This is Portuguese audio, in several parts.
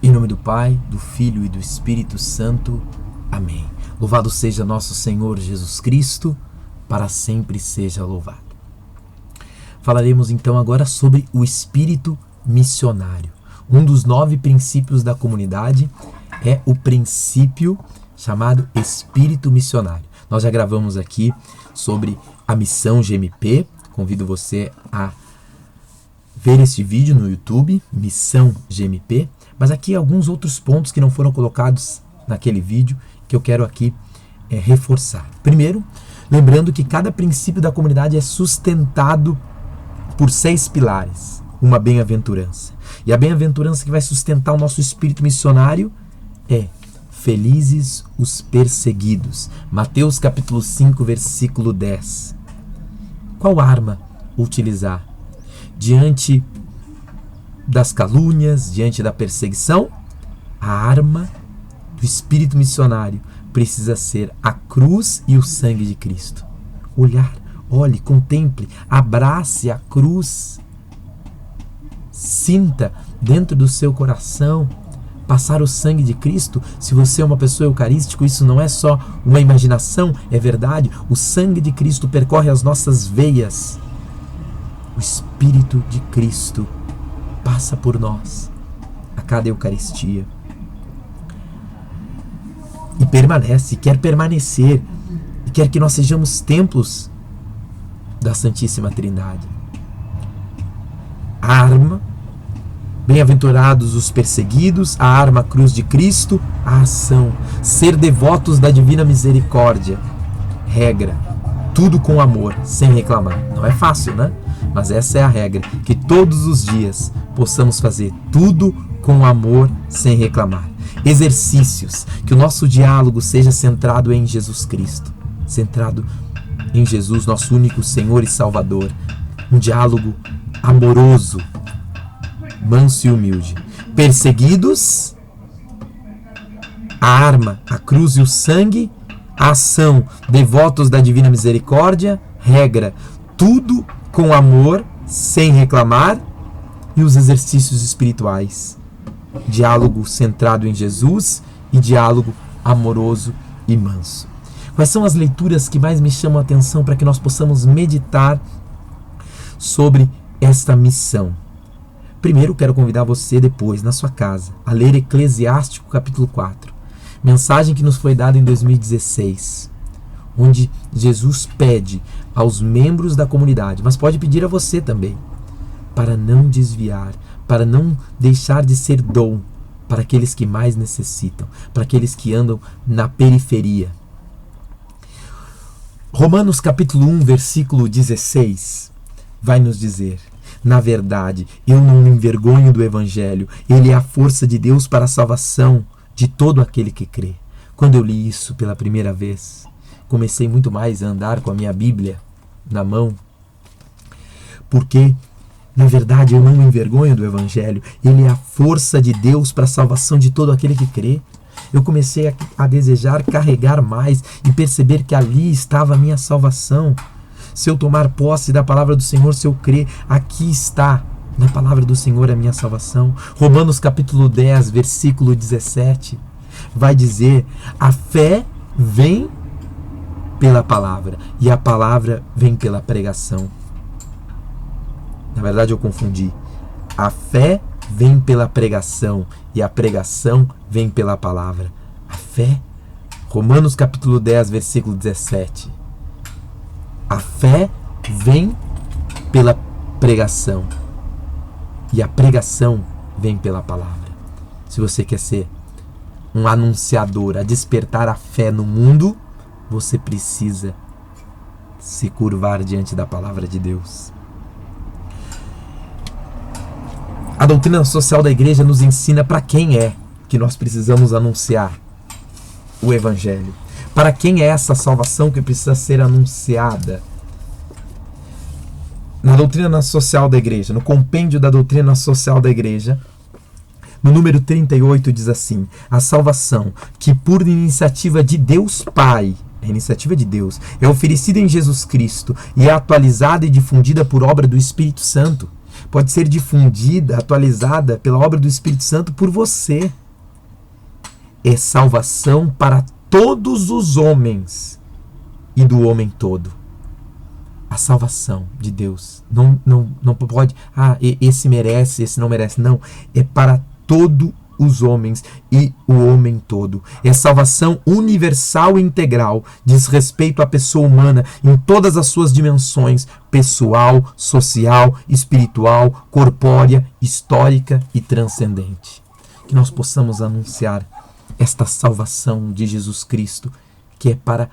Em nome do Pai, do Filho e do Espírito Santo. Amém. Louvado seja nosso Senhor Jesus Cristo, para sempre seja louvado. Falaremos então agora sobre o espírito missionário. Um dos 9 princípios da comunidade é o princípio chamado espírito missionário. Nós já gravamos aqui sobre a missão GMP. Convido você a ver este vídeo no YouTube, Missão GMP. Mas aqui alguns outros pontos que não foram colocados naquele vídeo que eu quero aqui reforçar. Primeiro, lembrando que cada princípio da comunidade é sustentado por 6 pilares, uma bem-aventurança. E a bem-aventurança que vai sustentar o nosso espírito missionário é: felizes os perseguidos. Mateus capítulo 5, versículo 10. Qual arma utilizar diante das calúnias, diante da perseguição? A arma do espírito missionário precisa ser a cruz e o sangue de Cristo. Olhe, contemple, abrace a cruz, sinta dentro do seu coração passar o sangue de Cristo. Se você é uma pessoa eucarística, isso não é só uma imaginação, é verdade. O sangue de Cristo percorre as nossas veias. O Espírito de Cristo passa por nós a cada Eucaristia e permanece, quer permanecer, e quer que nós sejamos templos da Santíssima Trindade. A arma, bem-aventurados os perseguidos, a arma, a cruz de Cristo, a ação, ser devotos da Divina Misericórdia. Regra, tudo com amor, sem reclamar. Não é fácil, né? Mas essa é a regra, que todos os dias possamos fazer tudo com amor, sem reclamar. Exercícios, que o nosso diálogo seja centrado em Jesus Cristo, centrado em Jesus, nosso único Senhor e Salvador. Um diálogo amoroso, manso e humilde. Perseguidos, a arma, a cruz e o sangue. A ação, devotos da Divina Misericórdia. Regra, tudo com amor, sem reclamar. E os exercícios espirituais, diálogo centrado em Jesus e diálogo amoroso e manso. Quais são as leituras que mais me chamam a atenção para que nós possamos meditar sobre esta missão? Primeiro, quero convidar você depois, na sua casa, a ler Eclesiástico capítulo 4. Mensagem que nos foi dada em 2016, onde Jesus pede aos membros da comunidade, mas pode pedir a você também, para não desviar, para não deixar de ser dom para aqueles que mais necessitam, para aqueles que andam na periferia. Romanos capítulo 1, versículo 16, vai nos dizer: na verdade, eu não me envergonho do Evangelho, ele é a força de Deus para a salvação de todo aquele que crê. Quando eu li isso pela primeira vez, comecei muito mais a andar com a minha Bíblia na mão, porque, na verdade, eu não me envergonho do Evangelho, ele é a força de Deus para a salvação de todo aquele que crê. Eu comecei a desejar carregar mais e perceber que ali estava a minha salvação. Se eu tomar posse da palavra do Senhor, se eu crer, aqui está na palavra do Senhor a minha salvação. Romanos capítulo 10, versículo 17, vai dizer: a fé vem pela palavra e a palavra vem pela pregação. Na verdade, eu confundi. A fé vem pela pregação e a pregação vem pela palavra. A fé, Romanos capítulo 10, versículo 17. A fé vem pela pregação e a pregação vem pela palavra. Se você quer ser um anunciador, a despertar a fé no mundo, você precisa se curvar diante da palavra de Deus. A doutrina social da igreja nos ensina para quem é que nós precisamos anunciar o Evangelho. Para quem é essa salvação que precisa ser anunciada? Na doutrina social da igreja, no compêndio da doutrina social da igreja, no número 38 diz assim: a salvação que por iniciativa de Deus Pai, a iniciativa de Deus, é oferecida em Jesus Cristo e é atualizada e difundida por obra do Espírito Santo. pode ser difundida, atualizada pela obra do Espírito Santo por você. É salvação para todos os homens e do homem todo. A salvação de Deus não pode, esse merece, esse não merece. Não, é para todos os homens e o homem todo. É salvação universal e integral. Diz respeito à pessoa humana em todas as suas dimensões: pessoal, social, espiritual, corpórea, histórica e transcendente. Que nós possamos anunciar esta salvação de Jesus Cristo, que é para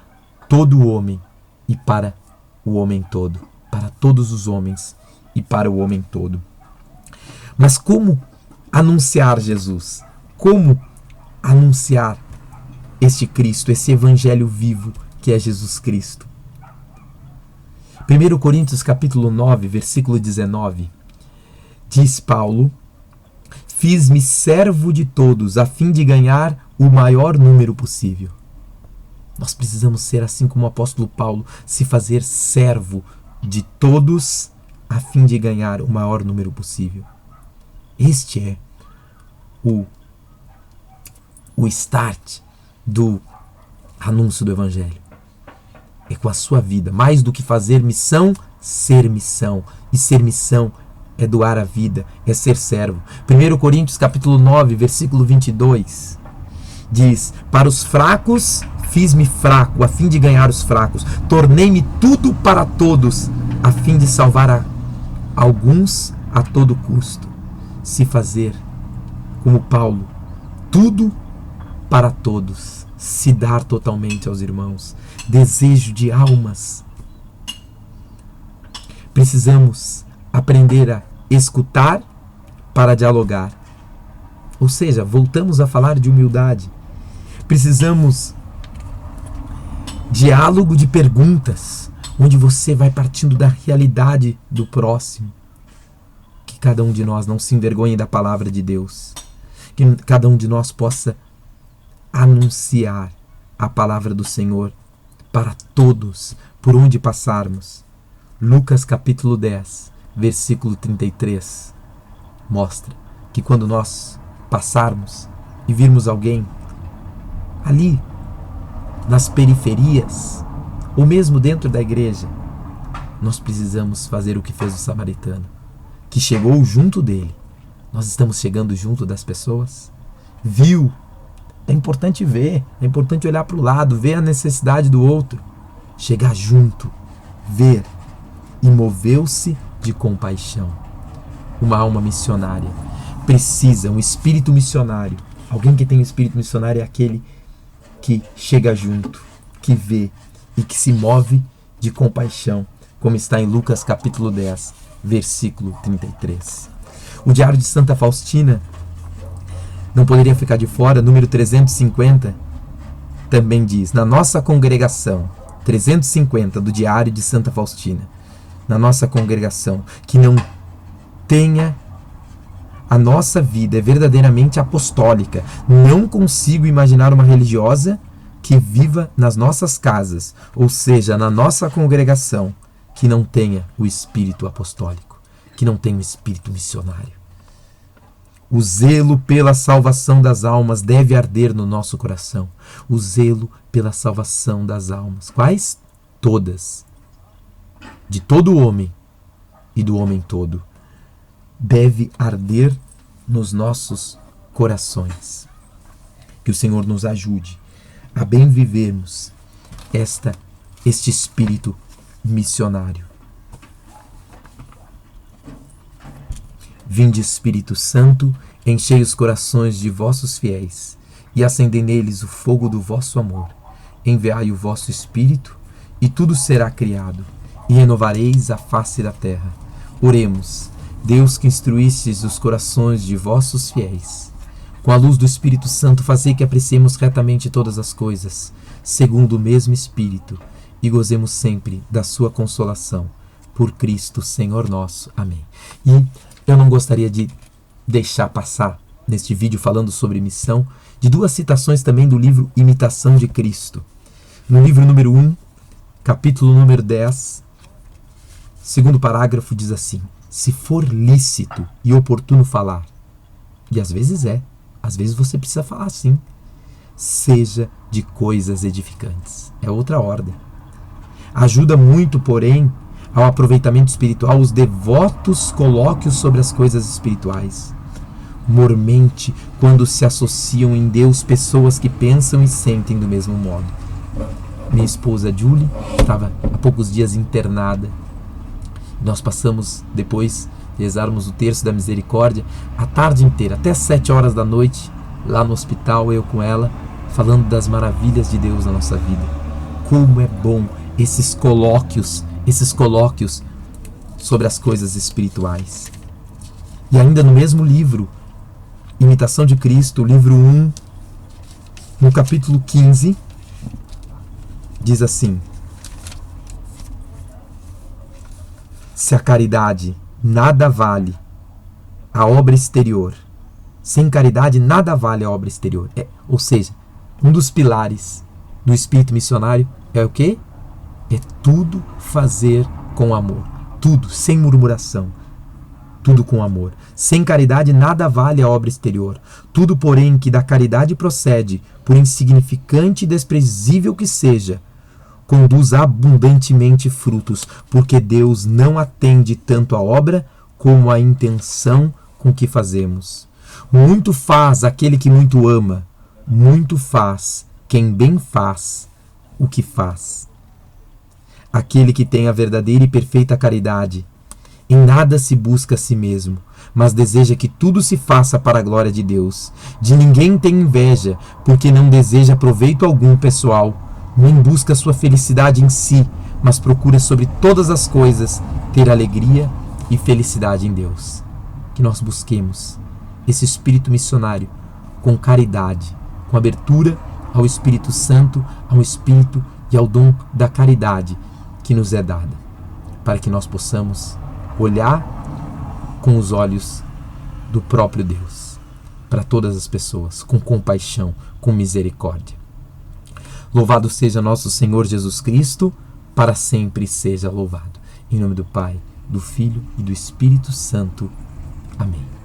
todo o homem e para o homem todo, para todos os homens e para o homem todo. Mas como anunciar Jesus? Como anunciar este Cristo, esse evangelho vivo que é Jesus Cristo? 1 Coríntios capítulo 9, versículo 19, diz Paulo: fiz-me servo de todos a fim de ganhar o maior número possível. Nós precisamos ser assim como o apóstolo Paulo, se fazer servo de todos a fim de ganhar o maior número possível. Este é o start do anúncio do Evangelho. É com a sua vida. Mais do que fazer missão, ser missão. E ser missão é doar a vida, é ser servo. 1 Coríntios capítulo 9, versículo 22, diz: para os fracos fiz-me fraco, a fim de ganhar os fracos. Tornei-me tudo para todos, a fim de salvar alguns a todo custo. Se fazer, como Paulo, tudo para todos. Se dar totalmente aos irmãos. Desejo de almas. Precisamos aprender a escutar para dialogar. Ou seja, voltamos a falar de humildade. Precisamos diálogo de perguntas, onde você vai partindo da realidade do próximo. Que cada um de nós não se envergonhe da palavra de Deus. Que cada um de nós possa anunciar a palavra do Senhor para todos, por onde passarmos. Lucas capítulo 10, versículo 33, mostra que quando nós passarmos e virmos alguém ali nas periferias, ou mesmo dentro da igreja, nós precisamos fazer o que fez o samaritano, que chegou junto dele. Nós estamos chegando junto das pessoas? Viu? É importante ver, é importante olhar para o lado, ver a necessidade do outro, chegar junto, ver, e moveu-se de compaixão. Uma alma missionária precisa, um espírito missionário. Alguém que tem um espírito missionário é aquele que chega junto, que vê e que se move de compaixão, como está em Lucas capítulo 10, versículo 33. O Diário de Santa Faustina não poderia ficar de fora. Número 350 também diz: na nossa congregação, 350 do Diário de Santa Faustina, na nossa congregação, que não tenha a nossa vida é verdadeiramente apostólica. Não consigo imaginar uma religiosa que viva nas nossas casas, ou seja, na nossa congregação, que não tenha o espírito apostólico, que não tenha o espírito missionário. O zelo pela salvação das almas deve arder no nosso coração. O zelo pela salvação das almas. Quais? Todas. De todo homem e do homem todo. Deve arder nos nossos corações. Que o Senhor nos ajude a bem vivermos este espírito missionário. Vinde, Espírito Santo, enchei os corações de vossos fiéis e acendei neles o fogo do vosso amor. Enviai o vosso Espírito e tudo será criado e renovareis a face da terra. Oremos. Deus, que instruístes os corações de vossos fiéis, com a luz do Espírito Santo fazei que apreciemos retamente todas as coisas, segundo o mesmo Espírito, e gozemos sempre da sua consolação. Por Cristo, Senhor nosso. Amém. E eu não gostaria de deixar passar, neste vídeo falando sobre missão, de duas citações também do livro Imitação de Cristo. No livro número 1, capítulo número 10, segundo parágrafo, diz assim: se for lícito e oportuno falar, e às vezes você precisa falar sim, seja de coisas edificantes. É outra ordem. Ajuda muito, porém, ao aproveitamento espiritual os devotos colóquios sobre as coisas espirituais. Mormente, quando se associam em Deus pessoas que pensam e sentem do mesmo modo. Minha esposa Julie estava há poucos dias internada. Nós passamos, depois de rezarmos o terço da misericórdia, a tarde inteira, até 7 horas da noite, lá no hospital, eu com ela, falando das maravilhas de Deus na nossa vida. Como é bom esses colóquios sobre as coisas espirituais. E ainda no mesmo livro, Imitação de Cristo, livro 1, no capítulo 15, diz assim: se a caridade nada vale a obra exterior, sem caridade nada vale a obra exterior. Ou seja, um dos pilares do espírito missionário é o quê? É tudo fazer com amor. Tudo, sem murmuração. Tudo com amor. Sem caridade nada vale a obra exterior. Tudo, porém, que da caridade procede, por insignificante e desprezível que seja, conduz abundantemente frutos, porque Deus não atende tanto a obra como a intenção com que fazemos. Muito faz aquele que muito ama, muito faz quem bem faz o que faz. Aquele que tem a verdadeira e perfeita caridade, em nada se busca a si mesmo, mas deseja que tudo se faça para a glória de Deus. De ninguém tem inveja, porque não deseja proveito algum pessoal, nem busca sua felicidade em si, mas procura sobre todas as coisas ter alegria e felicidade em Deus. Que nós busquemos esse espírito missionário com caridade, com abertura ao Espírito Santo, ao Espírito e ao dom da caridade que nos é dada, para que nós possamos olhar com os olhos do próprio Deus para todas as pessoas, com compaixão, com misericórdia. Louvado seja nosso Senhor Jesus Cristo, para sempre seja louvado. Em nome do Pai, do Filho e do Espírito Santo. Amém.